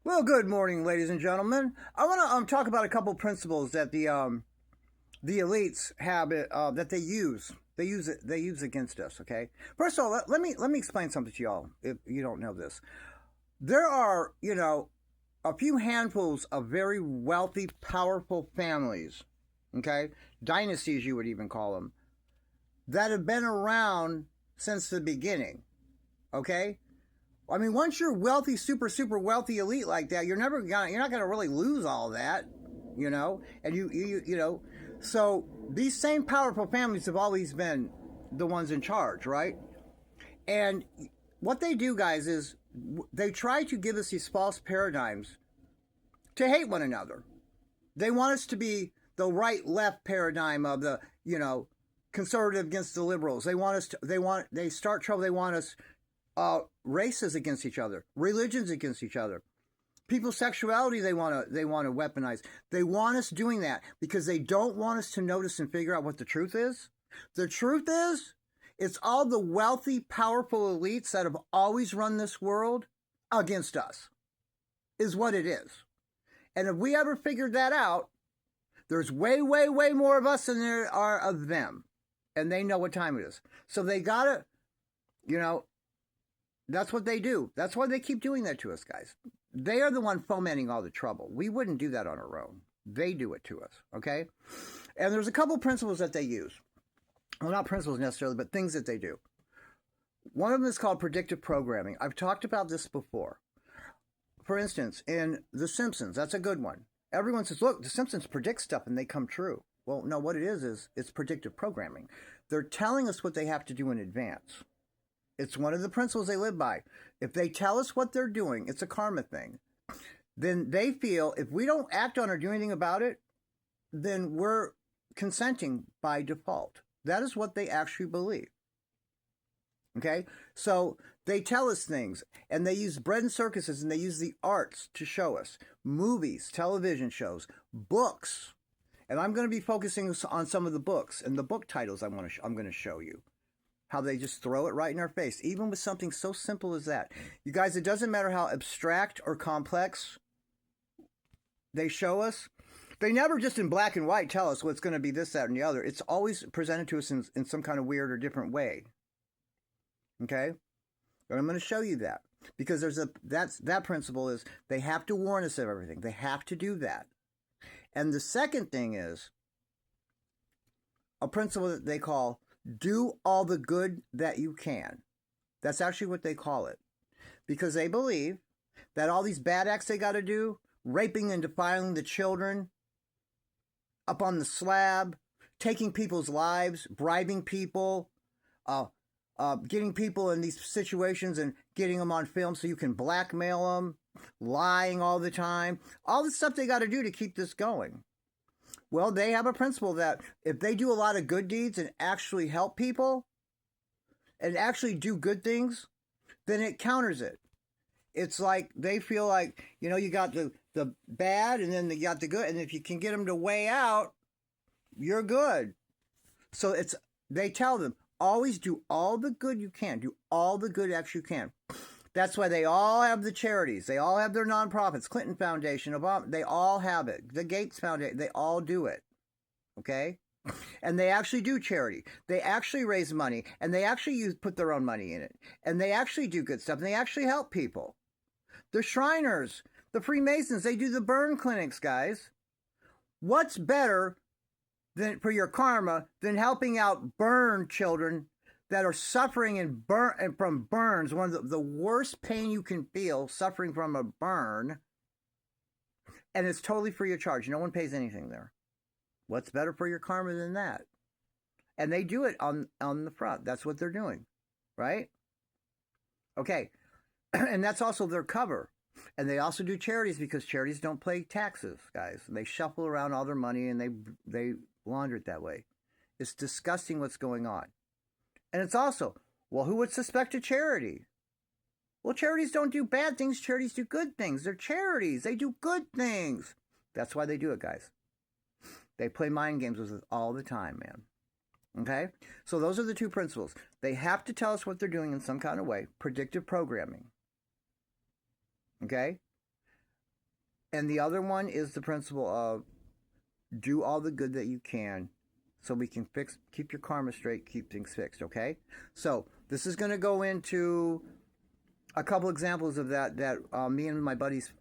Well, good morning, ladies and gentlemen. I want to talk about a couple principles that the elites have that they use. They use against us. Okay. First of all, let me explain something to y'all if you don't know this. There are a few handfuls of very wealthy, powerful families. Okay, dynasties you would even call them, that have been around since the beginning. Okay, I mean, once you're wealthy, super wealthy elite like that, you're not gonna really lose all that, And so these same powerful families have always been the ones in charge, right? And what they do, guys, is they try to give us these false paradigms to hate one another. They want us to be the right left paradigm of the conservative against the liberals. They start trouble. They want us races against each other, religions against each other, people's sexuality. They want to weaponize. They want us doing that because they don't want us to notice and figure out what the truth is. The truth is, it's all the wealthy, powerful elites that have always run this world against us, is what it is. And if we ever figured that out, there's way more of us than there are of them. And they know what time it is. So they gotta, that's what they do. That's why they keep doing that to us, guys. They are the one fomenting all the trouble. We wouldn't do that on our own. They do it to us, okay? And there's a couple principles that they use. Well, not principles necessarily, but things that they do. One of them is called predictive programming. I've talked about this before. For instance, in The Simpsons, that's a good one. Everyone says, look, The Simpsons predict stuff and they come true. Well, no, what it is it's predictive programming. They're telling us what they have to do in advance. It's one of the principles they live by. If they tell us what they're doing, it's a karma thing. Then they feel if we don't act on or do anything about it, then we're consenting by default. That is what they actually believe. Okay? So they tell us things, and they use bread and circuses, and they use the arts to show us. Movies, television shows, books. And I'm going to be focusing on some of the books and the book titles I'm going to show you. How they just throw it right in our face, even with something so simple as that. You guys, it doesn't matter how abstract or complex they show us. They never just in black and white tell us what's going to be this, that, and the other. It's always presented to us in some kind of weird or different way. Okay? But I'm going to show you that. Because that principle is they have to warn us of everything. They have to do that. And the second thing is a principle that they call do all the good that you can. That's actually what they call it. Because they believe that all these bad acts they got to do, raping and defiling the children, up on the slab, taking people's lives, bribing people, getting people in these situations and getting them on film so you can blackmail them, lying all the time, all the stuff they got to do to keep this going. Well, they have a principle that if they do a lot of good deeds and actually help people and actually do good things, then it counters it. It's like they feel like, you got the bad and then you got the good. And if you can get them to weigh out, you're good. So they tell them, always do all the good you can. Do all the good actually you can. That's why they all have the charities. They all have their nonprofits. Clinton Foundation, Obama, they all have it. The Gates Foundation, they all do it. Okay? And they actually do charity. They actually raise money. And they actually put their own money in it. And they actually do good stuff. And they actually help people. The Shriners, the Freemasons, they do the burn clinics, guys. What's better for your karma than helping out burn children that are suffering from burns, one of the worst pain you can feel, suffering from a burn, and it's totally free of charge. No one pays anything there. What's better for your karma than that? And they do it on the front. That's what they're doing, right? Okay, and that's also their cover. And they also do charities because charities don't pay taxes, guys. They shuffle around all their money and they launder it that way. It's disgusting what's going on. And it's also, well, who would suspect a charity? Well, charities don't do bad things. Charities do good things. They're charities. They do good things. That's why they do it, guys. They play mind games with us all the time, man. Okay? So those are the two principles. They have to tell us what they're doing in some kind of way. Predictive programming. Okay? And the other one is the principle of do all the good that you can so we can keep your karma straight, keep things fixed, okay? So this is going to go into a couple examples of that me and my buddies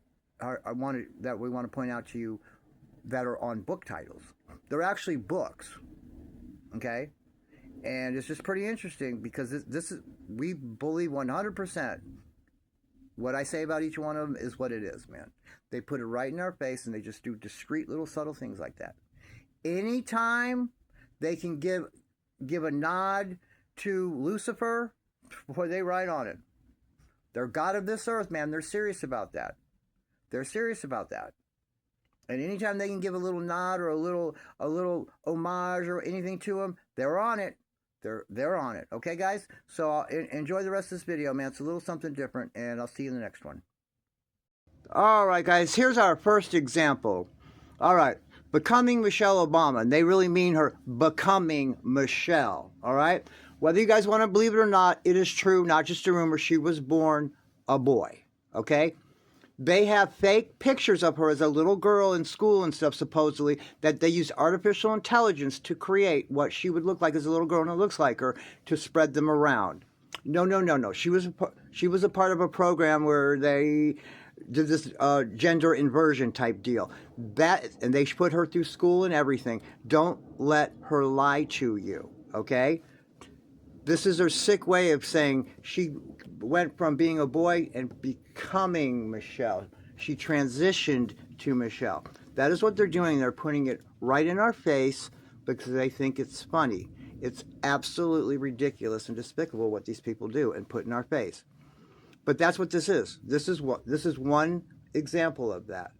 that we want to point out to you that are on book titles. They're actually books, okay? And it's just pretty interesting because this is, we believe 100% what I say about each one of them is what it is, man. They put it right in our face and they just do discreet little subtle things like that. Anytime they can give a nod to Lucifer, boy, they write on it. They're God of this earth, man. They're serious about that. They're serious about that. And anytime they can give a little nod or a little homage or anything to him, they're on it. They're on it. Okay, guys? So enjoy the rest of this video, man. It's a little something different, and I'll see you in the next one. All right, guys. Here's our first example. All right. Becoming Michelle Obama. And they really mean her becoming Michelle. All right? Whether you guys want to believe it or not, it is true, not just a rumor. She was born a boy. Okay? They have fake pictures of her as a little girl in school and stuff, supposedly, that they use artificial intelligence to create what she would look like as a little girl and it looks like her to spread them around. No. She was a part of a program where they did this gender inversion type deal. And they put her through school and everything. Don't let her lie to you, okay? This is her sick way of saying she went from being a boy and becoming Michelle. She transitioned to Michelle. That is what they're doing. They're putting it right in our face because they think it's funny. It's absolutely ridiculous and despicable what these people do and put in our face. But that's what this is. This is one example of that.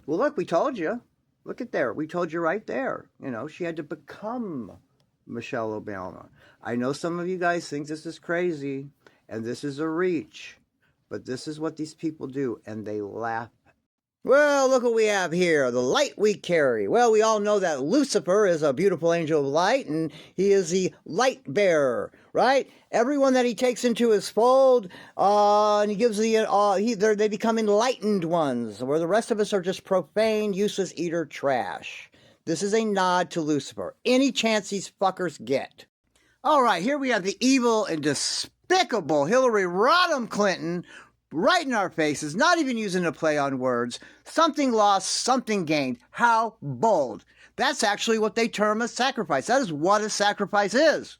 Well, look, we told you. Look at there. We told you right there. You know, she had to become Michelle Obama. I know some of you guys think this is crazy and this is a reach, but this is what these people do, and they laugh. Well, look what we have here, the light we carry. Well, we all know that Lucifer is a beautiful angel of light, and he is the light bearer, right? Everyone that he takes into his fold, and he gives they become enlightened ones, where the rest of us are just profane, useless eater trash. This is a nod to Lucifer. Any chance these fuckers get. All right, here we have the evil and despicable Hillary Rodham Clinton right in our faces, not even using a play on words. Something lost, something gained. How bold. That's actually what they term a sacrifice. That is what a sacrifice is,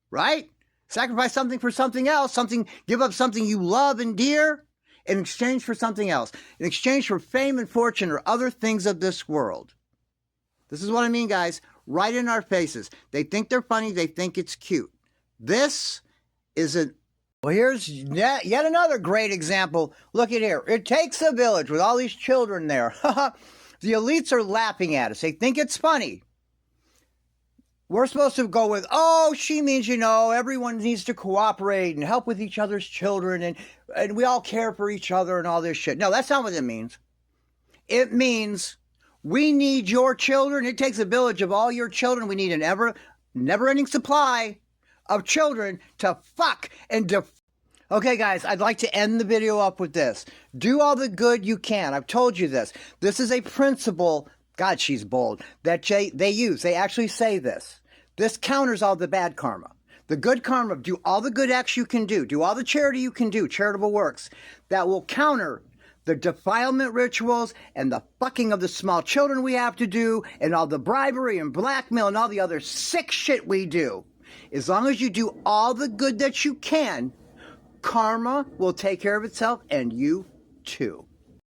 right? Sacrifice something for something else, give up something you love and dear in exchange for something else, in exchange for fame and fortune or other things of this world. This is what I mean, guys. Right in our faces. They think they're funny. They think it's cute. This isn't. Well, here's yet another great example. Look at here. It takes a village with all these children there. The elites are laughing at us. They think it's funny. We're supposed to go with, oh, she means, everyone needs to cooperate and help with each other's children and we all care for each other and all this shit. No, that's not what it means. It means we need your children. It takes a village of all your children. We need an never-ending supply of children to fuck and Okay, guys, I'd like to end the video up with this. Do all the good you can. I've told you this. This is a principle, God, she's bold, that they use. They actually say this. This counters all the bad karma. The good karma, do all the good acts you can do. Do all the charity you can do, charitable works, that will counter the defilement rituals and the fucking of the small children we have to do and all the bribery and blackmail and all the other sick shit we do. As long as you do all the good that you can, karma will take care of itself and you too.